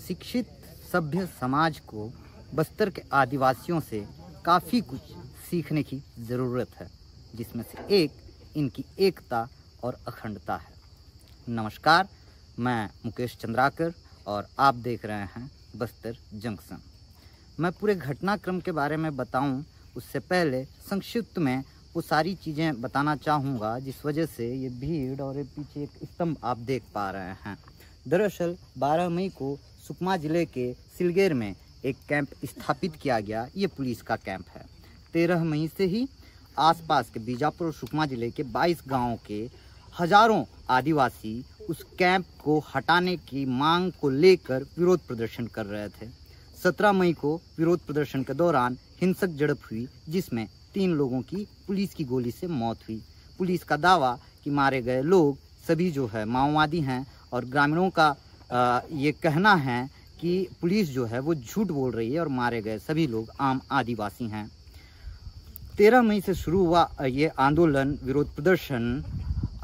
शिक्षित सभ्य समाज को बस्तर के आदिवासियों से काफ़ी कुछ सीखने की ज़रूरत है, जिसमें से एक इनकी एकता और अखंडता है। नमस्कार, मैं मुकेश चंद्राकर और आप देख रहे हैं बस्तर जंक्शन। मैं पूरे घटनाक्रम के बारे में बताऊं उससे पहले संक्षिप्त में वो सारी चीज़ें बताना चाहूँगा जिस वजह से ये भीड़ और ये पीछे एक स्तंभ आप देख पा रहे हैं। दरअसल 12 मई को सुकमा ज़िले के सिलगेर में एक कैंप स्थापित किया गया। ये पुलिस का कैंप है। 13 मई से ही आसपास के बीजापुर और सुकमा ज़िले के 22 गांवों के हजारों आदिवासी उस कैंप को हटाने की मांग को लेकर विरोध प्रदर्शन कर रहे थे। 17 मई को विरोध प्रदर्शन के दौरान हिंसक झड़प हुई, जिसमें 3 लोगों की पुलिस की गोली से मौत हुई। पुलिस का दावा कि मारे गए लोग सभी जो है माओवादी हैं और ग्रामीणों का ये कहना है कि पुलिस जो है वो झूठ बोल रही है और मारे गए सभी लोग आम आदिवासी हैं। 13 मई से शुरू हुआ ये आंदोलन, विरोध प्रदर्शन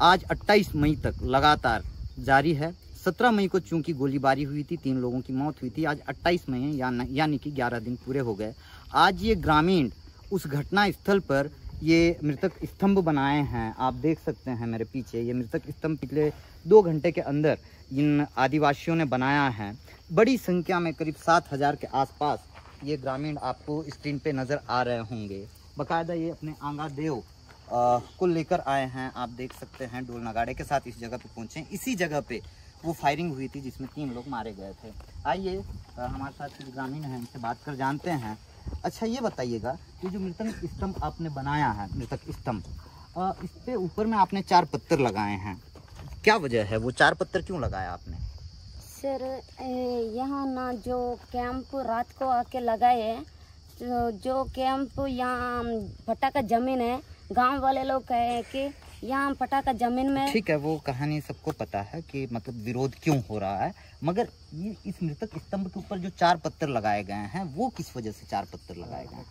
आज 28 मई तक लगातार जारी है। 17 मई को चूंकि गोलीबारी हुई थी, 3 लोगों की मौत हुई थी। आज 28 मई है, यानी कि 11 दिन पूरे हो गए। आज ये ग्रामीण उस घटना स्थल पर ये मृतक स्तंभ बनाए हैं। आप देख सकते हैं मेरे पीछे ये मृतक स्तंभ पिछले 2 घंटे के अंदर इन आदिवासियों ने बनाया है। बड़ी संख्या में करीब 7,000 के आसपास ये ग्रामीण आपको स्क्रीन पे नज़र आ रहे होंगे। बाकायदा ये अपने आंगा देव को लेकर आए हैं। आप देख सकते हैं ढोल नगाड़े के साथ इस जगह पे पहुँचे। इसी जगह पे वो फायरिंग हुई थी जिसमें 3 लोग मारे गए थे। आइए हमारे साथ कुछ ग्रामीण हैं, इनसे बात कर जानते हैं। अच्छा, ये बताइएगा कि जो मृतक स्तंभ आपने बनाया है, मृतक स्तंभ, इस पे ऊपर में आपने 4 पत्थर लगाए हैं, क्या वजह है? वो 4 पत्थर क्यों लगाया आपने? सर, यहाँ ना जो कैंप रात को आके लगाए, जो कैंप यहाँ पट्टा का जमीन है, गांव वाले लोग कहे कि यहाँ पट्टा का जमीन में। ठीक है, वो कहानी सबको पता है कि मतलब विरोध क्यों हो रहा है, मगर ये इस मृतक स्तंभ के ऊपर जो 4 पत्थर लगाए गए हैं वो किस वजह से 4 पत्थर लगाए गए हैं?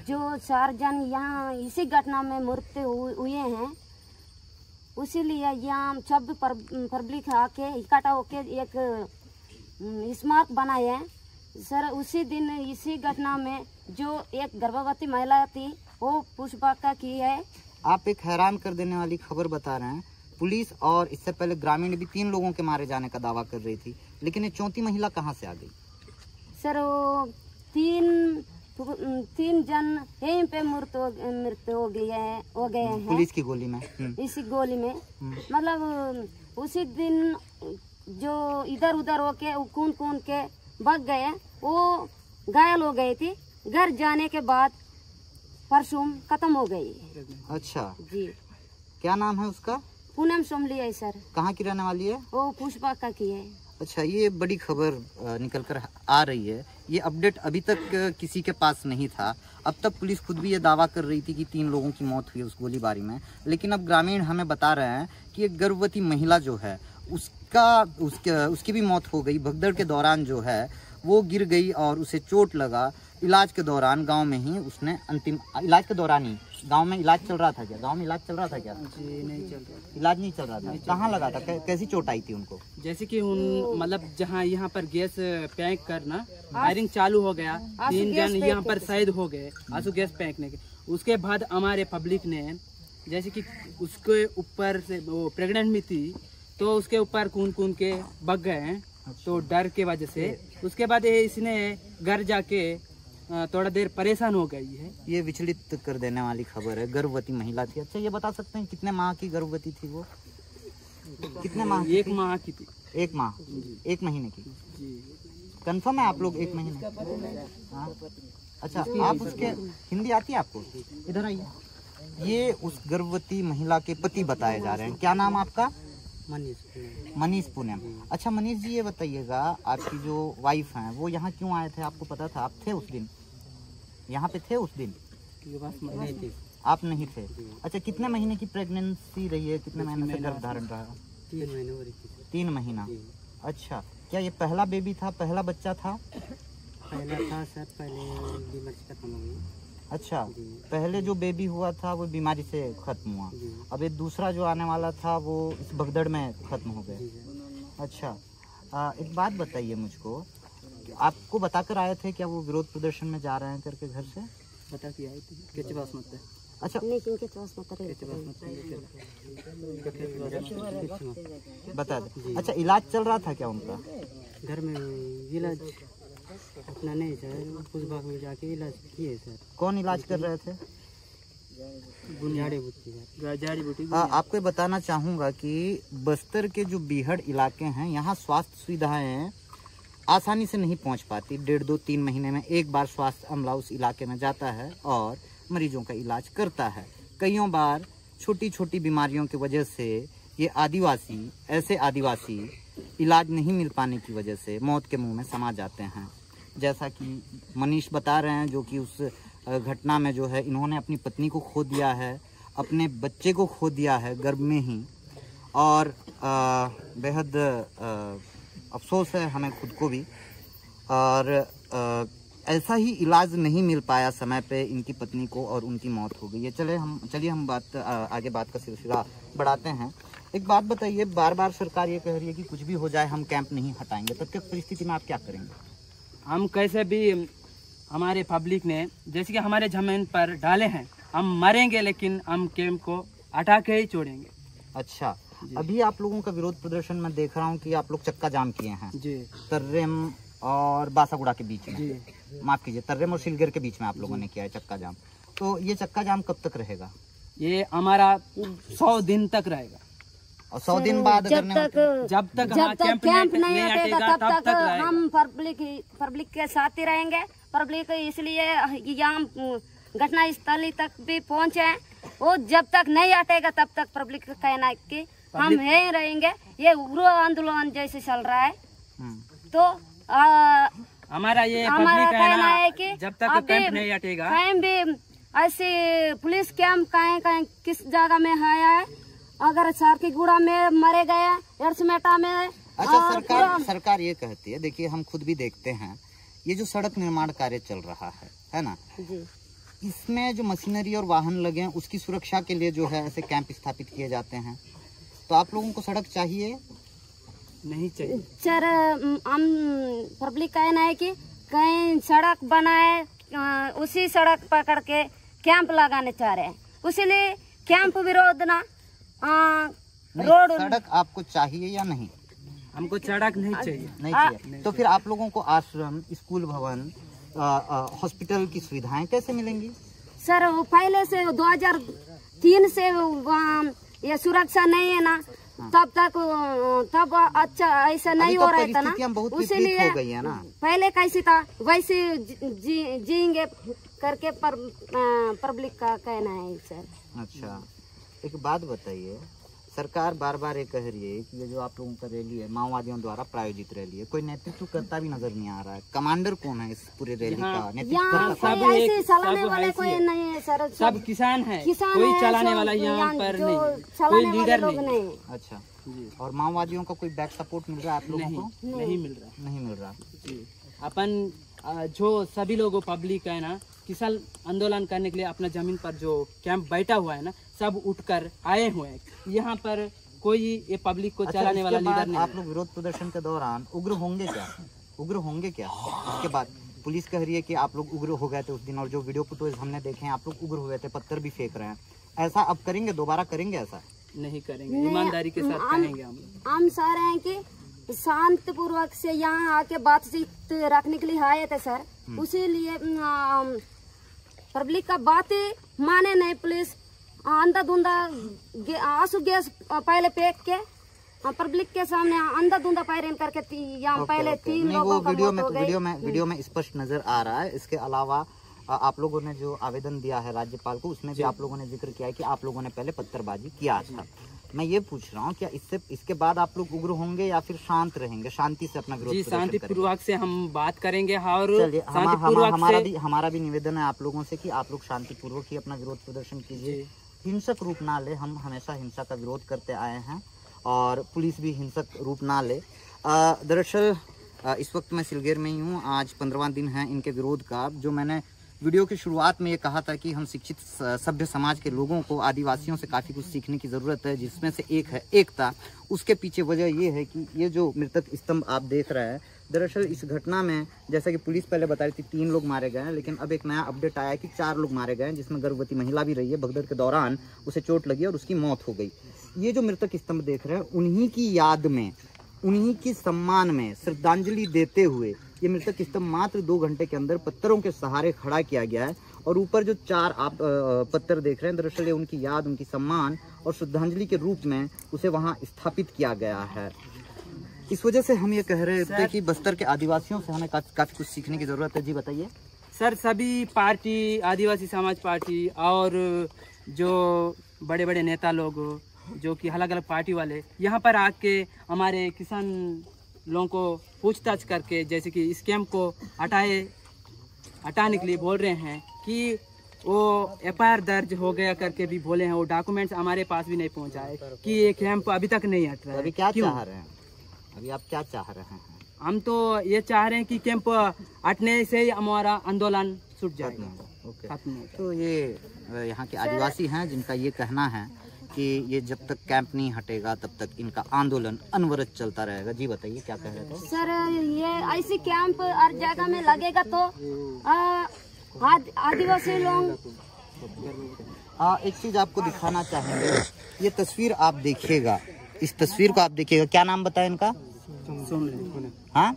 जो 4 जन यहाँ इसी घटना में मृत्यु हुए हैं, उसीलिए यहाँ सब पब्लिक आके इकट्ठा होके एक स्मारक बनाए हैं। सर, उसी दिन इसी घटना में जो एक गर्भवती महिला थी वो पुष्पका की है। आप एक हैरान कर देने वाली खबर बता रहे हैं। पुलिस और इससे पहले ग्रामीण भी 3 लोगों के मारे जाने का दावा कर रही थी, लेकिन ये 4थी महिला कहाँ से आ गई? सर, वो 3 जन यहीं पे मृत्यु हो गए हैं पुलिस की गोली में। इसी गोली में मतलब उसी दिन जो इधर उधर होके कून के भाग गए, वो घायल हो गई थी। घर जाने के बाद परसों खत्म हो गई। अच्छा जी। क्या नाम है उसका? पूनम सोमली है सर। कहाँ की रहने वाली है? वो पुष्पका की है। अच्छा, ये बड़ी खबर निकल कर आ रही है। ये अपडेट अभी तक किसी के पास नहीं था। अब तक पुलिस खुद भी ये दावा कर रही थी कि 3 लोगों की मौत हुई उस गोलीबारी में, लेकिन अब ग्रामीण हमें बता रहे हैं कि एक गर्भवती महिला जो है उसकी भी मौत हो गई। भगदड़ के दौरान जो है वो गिर गई और उसे चोट लगा। इलाज के दौरान गांव में ही उसने अंतिम इलाज के दौरान ही गांव में इलाज चल रहा था क्या? गांव में इलाज चल रहा था क्या? जी नहीं चल रहा। इलाज नहीं चल रहा था। कहाँ लगा था? कैसी चोट आई थी उनको? जैसे कि मतलब जहाँ यहाँ पर गैस पैक करना फायरिंग चालू हो गया, 3 जन यहाँ पर शहीद हो गए आंसू गैस फेंकने के। उसके बाद हमारे पब्लिक ने जैसे कि उसके ऊपर से वो प्रेग्नेंट भी थी तो उसके ऊपर कून के बग गए हैं, तो डर के वजह से उसके बाद इसने घर जाके थोड़ा देर परेशान हो गई है। ये विचलित कर देने वाली खबर है। गर्भवती महिला थी। अच्छा, ये बता सकते हैं कितने माह की गर्भवती थी वो? कितने माह? 1 माह की थी। 1 माह? 1 महीने की? कंफर्म है आप लोग 1 महीने? हाँ। अच्छा, आप उसके हिंदी आती है आपको? इधर आइए। ये उस गर्भवती महिला के पति बताए जा रहे हैं। क्या नाम आपका? मनीष पूनम। अच्छा मनीष जी, ये बताइएगा आपकी जो वाइफ हैं वो यहाँ क्यों आए थे? आपको पता था? आप थे उस दिन यहाँ पे? थे उस दिन? आप नहीं थे। अच्छा, कितने महीने की प्रेगनेंसी रही है? कितने महीने से गर्भ धारण रहा? 3 महीने हो रही थी। 3 महीना। अच्छा, क्या ये पहला बेबी था? पहला बच्चा था? पहला था सर, पहले बीमारी से खत्म हो गई। अच्छा, पहले जो बेबी हुआ था वो बीमारी से खत्म हुआ, अब ये दूसरा जो आने वाला था वो इस भगदड़ में खत्म हो गया। अच्छा, एक बात बताइए मुझको कि आपको बताकर आए थे क्या वो विरोध प्रदर्शन में जा रहे हैं करके घर से? बता के आई थी किस बात मत है। अच्छा नहीं किनके पास मत रहे बता दे। अच्छा इलाज चल रहा था क्या उनका? घर में इलाज अपना नहीं सर, कुछ भाग में जाके इलाज किए सर। कौन इलाज कर रहे थे? जड़ी बूटी। आपको ये बताना चाहूँगा कि बस्तर के जो बीहड़ इलाके हैं यहाँ स्वास्थ्य सुविधाएं आसानी से नहीं पहुँच पाती। 1.5-2-3 महीने में एक बार स्वास्थ्य अमला उस इलाके में जाता है और मरीजों का इलाज करता है। कईयों बार छोटी छोटी बीमारियों की वजह से ये ऐसे आदिवासी इलाज नहीं मिल पाने की वजह से मौत के मुंह में समा जाते हैं। जैसा कि मनीष बता रहे हैं, जो कि उस घटना में जो है इन्होंने अपनी पत्नी को खो दिया है, अपने बच्चे को खो दिया है गर्भ में ही, और बेहद अफसोस है हमें खुद को भी। और ऐसा ही इलाज नहीं मिल पाया समय पे इनकी पत्नी को और उनकी मौत हो गई है। चलिए हम आगे बात का सिलसिला बढ़ाते हैं। एक बात बताइए, बार बार सरकार ये कह रही है कि कुछ भी हो जाए हम कैंप नहीं हटाएंगे, तब तक परिस्थिति में आप क्या करेंगे? हम कैसे भी हमारे पब्लिक ने जैसे कि हमारे जमीन पर डाले हैं, हम मरेंगे लेकिन हम कैंप को हटा के ही छोड़ेंगे। अच्छा, अभी आप लोगों का विरोध प्रदर्शन में देख रहा हूँ कि आप लोग चक्का जाम किए हैं जी, तर्रेम और बासागुड़ा के बीच में, माफ कीजिए तर्रेम और सिलगर के बीच में आप लोगों ने किया है चक्का जाम। तो ये चक्का जाम कब तक रहेगा? ये हमारा 100 दिन तक रहेगा। और 100 दिन बाद जब तक कैंप नहीं हटेगा तब तक हम पब्लिक के साथ ही रहेंगे। पब्लिक इसलिए यहाँ घटना स्थली तक भी पहुँचे, वो जब तक नहीं हटेगा तब तक पब्लिक का कहना है कि हम यहीं रहेंगे। ये उग्र आंदोलन जैसे चल रहा है, तो हमारा कहना है कि जब तक कैंप नहीं हटेगा, कहीं भी ऐसे पुलिस कैंप कहीं किस जगह में आया है, अगर सारकीगुड़ा में मरे गए, एरसमेटा में। अच्छा, सरकार ये कहती है, देखिए हम खुद भी देखते हैं ये जो सड़क निर्माण कार्य चल रहा है ना जी, इसमें जो मशीनरी और वाहन लगे हैं उसकी सुरक्षा के लिए जो है ऐसे कैंप स्थापित किए जाते हैं। तो आप लोगों को सड़क चाहिए? नहीं चाहिए सर, हम पब्लिक कहना है कि कहीं सड़क बनाए, उसी सड़क पकड़ के कैंप लगाने चाह रहे हैं, उसीलिए कैंप विरोध ना रोड। सड़क आपको चाहिए या नहीं? हमको सड़क नहीं चाहिए। नहीं चाहिए। तो फिर आप लोगों को आश्रम, स्कूल भवन, हॉस्पिटल की सुविधाएं कैसे मिलेंगी? सर वो पहले से 2003 से ये सुरक्षा नहीं है ना, तब अच्छा ऐसा नहीं हो रहा था ना, इसलिए हो गई है ना। पहले कैसे था वैसे जिएंगे करके पब्लिक का कहना है सर। अच्छा, एक बात बताइए, सरकार बार बार ये कह रही है कि ये जो आप लोगों का रैली है माओवादियों द्वारा प्रायोजित रैली है, कोई नेतृत्व करता भी नजर नहीं आ रहा है। कमांडर कौन है इस पूरे रैली का नेतृत्व? कोई नहीं है सर, सब किसान है, कोई चलाने वाला यहाँ पर नहीं, कोई लीडर नहीं। अच्छा, और माओवादियों का कोई बैक सपोर्ट मिल रहा है आप लोगों को? नहीं मिल रहा जी। अपन जो सभी लोगों पब्लिक है ना, किसान आंदोलन करने के लिए अपना जमीन पर जो कैंप बैठा हुआ है ना, सब उठकर आए हुए हैं यहाँ पर। कोई ये पब्लिक को चलाने वाला लीडर नहीं। आप लोग विरोध प्रदर्शन के दौरान उग्र होंगे क्या? उसके बाद पुलिस कह रही है कि आप लोग उग्र हो गए थे उस दिन, और जो वीडियो फुटेज हमने देखे हैं आप लोग उग्र हो गए थे, पत्थर भी फेंक रहे हैं। ऐसा अब करेंगे? दोबारा करेंगे? ऐसा नहीं करेंगे, ईमानदारी के साथ कहेंगे। हम चाह रहे हैं कि शांतिपूर्वक से यहाँ आके बातचीत रखने के लिए आए थे सर, उसीलिए पब्लिक का बातें माने नहीं पुलिस। अंधा-धुंधा आंसू गैस पहले फेंक के पब्लिक के सामने अंधा-धुंधा फायरिंग करके यहाँ पहले 3 लोगों का मौत हो गई। वीडियो में स्पष्ट नजर आ रहा है। इसके अलावा आप लोगों ने जो आवेदन दिया है राज्यपाल को, उसमें भी आप लोगों ने जिक्र किया है कि आप लोगों ने पहले पत्थरबाजी किया था। मैं ये पूछ रहा हूँ, क्या इसके बाद आप लोग उग्र होंगे या फिर शांत रहेंगे, शांति से अपना विरोध? शांतिपूर्वक से हम बात करेंगे। और हमारा भी निवेदन है आप लोगों से कि आप लोग शांतिपूर्वक ही अपना विरोध प्रदर्शन कीजिए, हिंसक रूप ना ले। हम हमेशा हिंसा का विरोध करते आए हैं और पुलिस भी हिंसक रूप ना ले। दरअसल इस वक्त मैं सिलगेर में ही हूँ। आज 15वां दिन है इनके विरोध का। जो मैंने वीडियो की शुरुआत में ये कहा था कि हम शिक्षित सभ्य समाज के लोगों को आदिवासियों से काफ़ी कुछ सीखने की ज़रूरत है, जिसमें से एक है एकता। उसके पीछे वजह ये है कि ये जो मृतक स्तंभ आप देख रहे हैं, दरअसल इस घटना में जैसा कि पुलिस पहले बता रही थी 3 लोग मारे गए हैं, लेकिन अब एक नया अपडेट आया है कि 4 लोग मारे गए हैं, जिसमें गर्भवती महिला भी रही है। भगदड़ के दौरान उसे चोट लगी और उसकी मौत हो गई। ये जो मृतक स्तंभ देख रहे हैं, उन्हीं की याद में, उन्हीं की सम्मान में श्रद्धांजलि देते हुए ये मृतक स्तंभ मात्र 2 घंटे के अंदर पत्थरों के सहारे खड़ा किया गया है। और ऊपर जो 4 आप पत्थर देख रहे हैं, दरअसल ये उनकी याद, उनकी सम्मान और श्रद्धांजलि के रूप में उसे वहाँ स्थापित किया गया है। इस वजह से हम ये कह रहे थे कि बस्तर के आदिवासियों से हमें काफ़ी कुछ सीखने की ज़रूरत है। जी बताइए सर। सभी पार्टी, आदिवासी समाज पार्टी और जो बड़े बड़े नेता लोग जो कि अलग अलग पार्टी वाले यहाँ पर आके हमारे किसान लोगों को पूछताछ करके, जैसे कि इस कैंप को हटाने के लिए बोल रहे हैं कि वो FIR दर्ज हो गया करके भी बोले हैं। वो डॉक्यूमेंट्स हमारे पास भी नहीं पहुँचाए कि ये कैंप अभी तक नहीं हट रहा है। अभी क्या चाह रहे हैं? अभी आप क्या चाह रहे हैं? हम तो ये चाह रहे हैं कि कैंप हटने से ही हमारा आंदोलन छूट जाएगा। तो ये यहाँ के आदिवासी हैं जिनका ये कहना है कि ये जब तक कैंप नहीं हटेगा तब तक इनका आंदोलन अनवरत चलता रहेगा। जी बताइए क्या कह रहे थे? सर, ये ऐसी कैंप हर जगह में लगेगा तो आदिवासी लोग। एक चीज आपको दिखाना चाहेंगे, ये तस्वीर आप देखिएगा, इस तस्वीर को आप देखिएगा। क्या नाम बताया इनका? हाँ,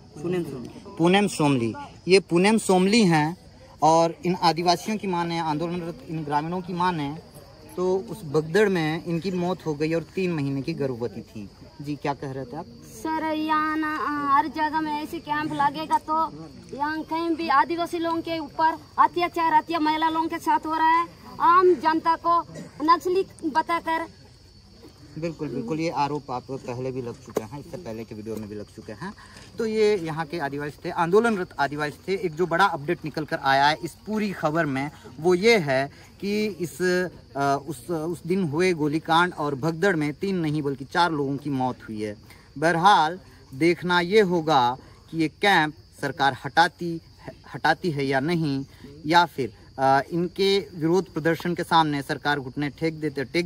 पूनम सोमली। ये पूनम सोमली हैं और इन आदिवासियों की माने, आंदोलनरत इन ग्रामीणों की माने तो उस भगदड़ में इनकी मौत हो गई और 3 महीने की गर्भवती थी। जी क्या कह रहे थे आप? सर, यहाँ ना हर जगह में ऐसे कैंप लगेगा तो यहाँ कहीं भी आदिवासी लोगों के ऊपर अत्याचार महिला लोगों के साथ हो रहा है। आम जनता को नक्सली बताकर। बिल्कुल बिल्कुल, ये आरोप आप पहले भी लग चुके हैं, इससे पहले के वीडियो में भी लग चुके हैं। तो ये यहाँ के आदिवासी थे, आंदोलनरत आदिवासी थे। एक जो बड़ा अपडेट निकल कर आया है इस पूरी खबर में, वो ये है कि उस दिन हुए गोलीकांड और भगदड़ में 3 नहीं बल्कि 4 लोगों की मौत हुई है। बहरहाल देखना ये होगा कि ये कैंप सरकार हटाती है या नहीं, या फिर इनके विरोध प्रदर्शन के सामने सरकार घुटने टेक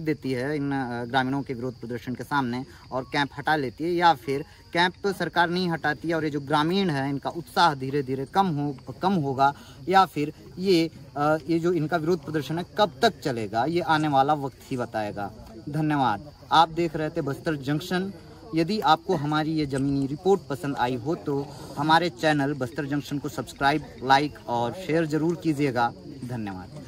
देती है इन ग्रामीणों के विरोध प्रदर्शन के सामने और कैंप हटा लेती है, या फिर कैंप सरकार नहीं हटाती है और ये जो ग्रामीण है इनका उत्साह धीरे धीरे कम होगा, या फिर ये जो इनका विरोध प्रदर्शन है कब तक चलेगा, ये आने वाला वक्त ही बताएगा। धन्यवाद। आप देख रहे थे बस्तर जंक्शन। यदि आपको हमारी ये ज़मीनी रिपोर्ट पसंद आई हो तो हमारे चैनल बस्तर जंक्शन को सब्सक्राइब, लाइक और शेयर ज़रूर कीजिएगा। धन्यवाद।